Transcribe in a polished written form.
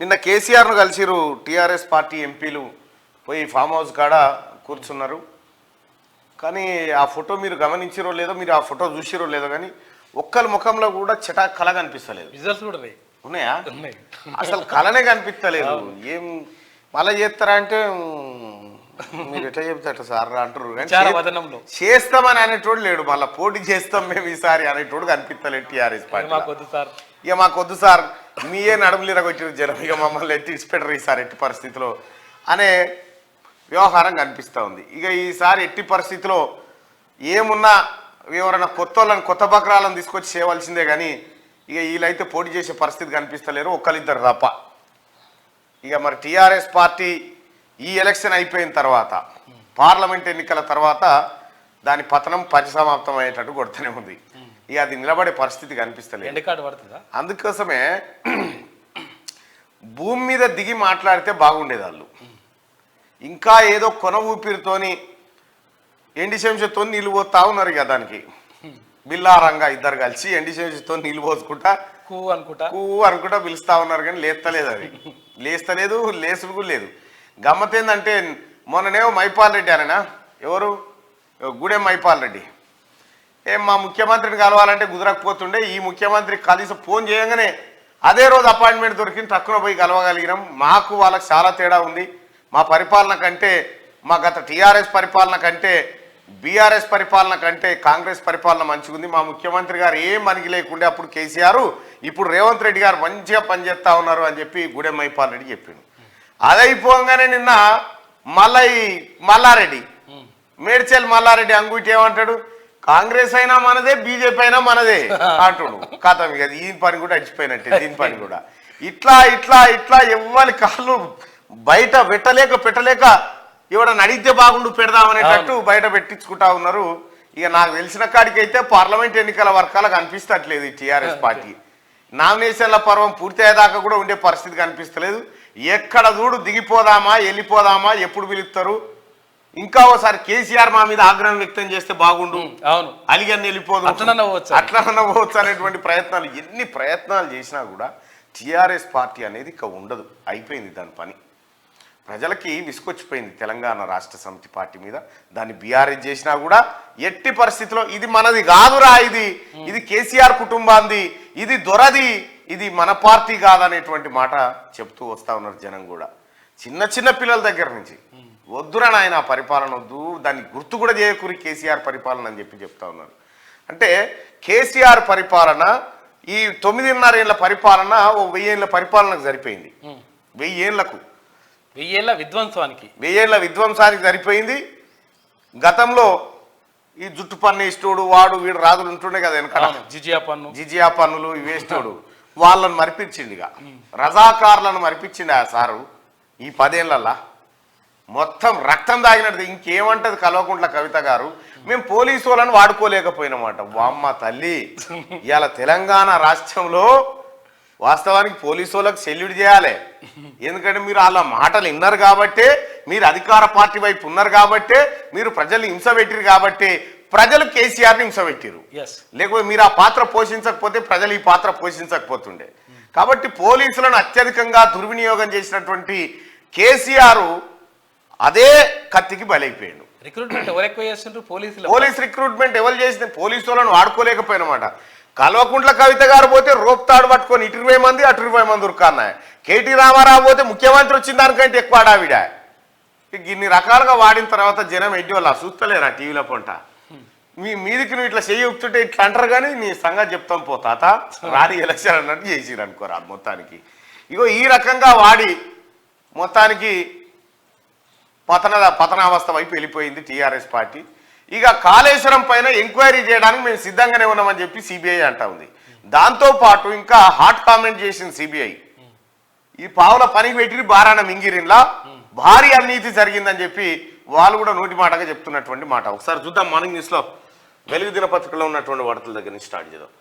నిన్న కేసీఆర్ను కలిసిరు TRS party ఎంపీలు పోయి ఫామ్ హౌస్ కాడ కూర్చున్నారు. కానీ ఆ ఫోటో మీరు గమనించిరో లేదో, మీరు ఆ ఫోటో చూసిరో లేదో, కానీ ఒక్కరి ముఖంలో కూడా చిటా కళ కనిపిస్తలేదు. రిజల్ట్స్ కూడా ఉన్నాయా? అసలు కళనే కనిపిస్తలేదు. ఏం మళ్ళీ చేస్తారా అంటే మీరు ఎట్లా చెప్తారు సార్ అంటారు, కానీ చేస్తామని అనేటోడు లేడు. మళ్ళీ పోటీ చేస్తాం మేము ఈసారి అనేటోడు కనిపిస్తలేదు టీఆర్ఎస్ పార్టీ. ఇక మాకొద్దు సార్, మీయే నడుములు కొట్టిరు జనం, ఇక మమ్మల్ని ఎట్టి ఇచ్చిపెట్టరు ఈసారి ఎట్టి పరిస్థితిలో అనే వ్యవహారం కనిపిస్తూ ఉంది. ఇక ఈసారి ఎట్టి పరిస్థితిలో ఏమున్నా ఎవరైనా కొత్త వాళ్ళని కొత్త బక్రాలను తీసుకొచ్చి చేయవలసిందే, కానీ ఇక వీళ్ళైతే పోటీ చేసే పరిస్థితి కనిపిస్తలేరు, ఒక్కరిద్దరు తప్ప. ఇక మరి టీఆర్ఎస్ పార్టీ ఈ ఎలక్షన్ అయిపోయిన తర్వాత, పార్లమెంట్ ఎన్నికల తర్వాత దాని పతనం పరిసమాప్తం అయ్యేటట్టు కొడుతూనే ఉంది. ఇక అది నిలబడే పరిస్థితి కనిపిస్తలేదు. అందుకోసమే భూమి మీద దిగి మాట్లాడితే బాగుండేది. వాళ్ళు ఇంకా ఏదో కొన ఊపిరితోని ఎండిశంసతో నీళ్ళు పోతా ఉన్నారు. ఇక దానికి బిల్లారంగా ఇద్దరు కలిసి ఎండిశంసతో నీళ్ళు పోసుకుంటా కూ అనుకుంటా పిలుస్తా ఉన్నారు, కానీ లేస్తలేదు. అది లేస్తలేదు, లేసుడు కూడా లేదు. గమ్మత్ ఏంటంటే మొన్ననేమో మైపాల్ రెడ్డి అనేనా, ఎవరు గూడెం మైపాల్ రెడ్డి, మా ముఖ్యమంత్రిని కలవాలంటే కుదరకపోతుండే, ఈ ముఖ్యమంత్రి కలిసి ఫోన్ చేయగానే అదే రోజు అపాయింట్మెంట్ దొరికింది, తక్కువ పోయి కలవగలిగినాం. మాకు వాళ్ళకి చాలా తేడా ఉంది. మా పరిపాలన కంటే, మా గత టీఆర్ఎస్ పరిపాలన కంటే, బీఆర్ఎస్ పరిపాలన కంటే కాంగ్రెస్ పరిపాలన మంచిగుంది. మా ముఖ్యమంత్రి గారు ఏం మనకి లేకుండే అప్పుడు కేసీఆర్, ఇప్పుడు రేవంత్ రెడ్డి గారు మంచిగా పనిచేస్తా ఉన్నారు అని చెప్పి గూడెం మైపాల్ రెడ్డి చెప్పిండు. అదైపోగానే నిన్న మల్లారెడ్డి, మేడ్చల్ మల్లారెడ్డి అంగుటి ఏమంటాడు, కాంగ్రెస్ అయినా మనదే, బీజేపీ అయినా మనదే అంటుడు. కథం ఇక ఈ పని కూడా అడిచిపోయినట్టే. దీని పని కూడా ఇట్లా ఇట్లా ఇట్లా ఎవ్వరి కాళ్ళు బయట పెట్టలేక ఎవడన్నా అడిగితే బాగుండు పెడదామనేటట్టు బయట పెట్టించుకుంటా ఉన్నారు. ఇక నాకు తెలిసిన కాడికైతే పార్లమెంట్ ఎన్నికల వర్గాలకు అనిపిస్తట్లేదు ఈ టీఆర్ఎస్ పార్టీ. నామినేషన్ల పర్వం పూర్తి అయ్యేదాకా కూడా ఉండే పరిస్థితి కనిపిస్తలేదు. ఎక్కడ చూడు దిగిపోదామా, వెళ్ళిపోదామా, ఎప్పుడు పిలుస్తారు, ఇంకా ఓసారి కేసీఆర్ మా మీద ఆగ్రహం వ్యక్తం చేస్తే బాగుండు, అలిగని వెళ్ళిపోదు, అట్లనన్నా పోవచ్చు అనేటువంటి ప్రయత్నాలు, ఎన్ని ప్రయత్నాలు చేసినా కూడా టీఆర్ఎస్ పార్టీ అనేది ఇక ఉండదు. అయిపోయింది దాని పని. ప్రజలకి విసుకొచ్చిపోయింది తెలంగాణ రాష్ట్ర సమితి పార్టీ మీద. దాన్ని బీఆర్ఎస్ చేసినా కూడా ఎట్టి పరిస్థితిలో ఇది మనది కాదురా, ఇది కేసీఆర్ కుటుంబాంది, ఇది దొరది, ఇది మన పార్టీ కాదనేటువంటి మాట చెప్తూ వస్తూ ఉన్నారు జనం కూడా. చిన్న చిన్న పిల్లల దగ్గర నుంచి వద్దురా నాయన పరిపాలన వద్దు, దాన్ని గుర్తు కూడా చేయకూరి కేసీఆర్ పరిపాలన అని చెప్తా ఉన్నారు. అంటే కేసీఆర్ పరిపాలన ఈ 9.5 ఏళ్ల పరిపాలన ఓ 1000 ఏళ్ల పరిపాలనకు సరిపోయింది. 1000 ఏళ్ల విధ్వంసానికి సరిపోయింది. గతంలో ఈ జుట్టు పన్ను ఇష్టోడు వాడు వీడు రాజులు ఉంటుండే కదా వెనక, జిజియా పన్నులు వేస్తోడు, వాళ్ళని మరిపించింది. ఇక రజాకారులను మరిపించింది ఆ సారు. ఈ 10 ఏళ్లల్లా మొత్తం రక్తం దాగినట్టు. ఇంకేమంటది కల్వకుంట్ల కవిత గారు, మేము పోలీసు వాళ్ళని వాడుకోలేకపోయినమాట. వామ్మ తల్లి, ఇవాళ తెలంగాణ రాష్ట్రంలో వాస్తవానికి పోలీసు వాళ్ళకి సెల్యూట్ చేయాలి. ఎందుకంటే మీరు వాళ్ళ మాటలు విన్నారు కాబట్టే, మీరు అధికార పార్టీ వైపు ఉన్నారు కాబట్టే, మీరు ప్రజల్ని హింస పెట్టిరు కాబట్టే ప్రజలు కేసీఆర్ని హింస పెట్టిరు. లేకపోతే మీరు ఆ పాత్ర పోషించకపోతే ప్రజలు ఈ పాత్ర పోషించకపోతుండే. కాబట్టి పోలీసులను అత్యధికంగా దుర్వినియోగం చేసినటువంటి కేసీఆర్ అదే కత్తికి బలైపోయాడు. పోలీస్ రిక్రూట్మెంట్ ఎవరు చేసిన, పోలీసు వాళ్ళని వాడుకోలేకపోయినమాట. కల్వకుంట్ల కవిత గారు పోతే రోప్తాడు పట్టుకొని ఇటు 20 మంది అటు 20 మంది ఉరుకున్నాయి. కేటీ రామారావు పోతే ముఖ్యమంత్రి వచ్చిన దానికంటే ఎక్కువ ఆడావిడ. ఇన్ని రకాలుగా వాడిన తర్వాత జనం ఎడ్డి వాళ్ళు చూస్తలేరా టీవీలో పొంట, మీదికి నువ్వు ఇట్లా చెయ్యుతుంటే ఇట్లా అంటారు, కానీ నీ సంగతి చెప్తాం పోతాత రాని ఎలక్షన్ అన్నట్టు చేసిరు అనుకోరా మొత్తానికి. ఇగో ఈ రకంగా వాడి మొత్తానికి పతనావస్థ వైపు వెళ్ళిపోయింది టీఆర్ఎస్ పార్టీ. ఇక కాళేశ్వరం పైన ఎంక్వైరీ చేయడానికి మేము సిద్ధంగానే ఉన్నామని చెప్పి సిబిఐ అంటా ఉంది. దాంతోపాటు ఇంకా హాట్ కామెంట్ చేసింది సిబిఐ, ఈ పావుల పనికి పెట్టి బారాన మింగిరిన్లా భారీ అవినీతి జరిగిందని చెప్పి వాళ్ళు కూడా నోటి మాటగా చెప్తున్నటువంటి మాట. ఒకసారి చూద్దాం మార్నింగ్ న్యూస్లో వెలుగు దినపత్రికలో ఉన్నటువంటి వార్తల దగ్గర నుంచి స్టార్ట్ చేద్దాం.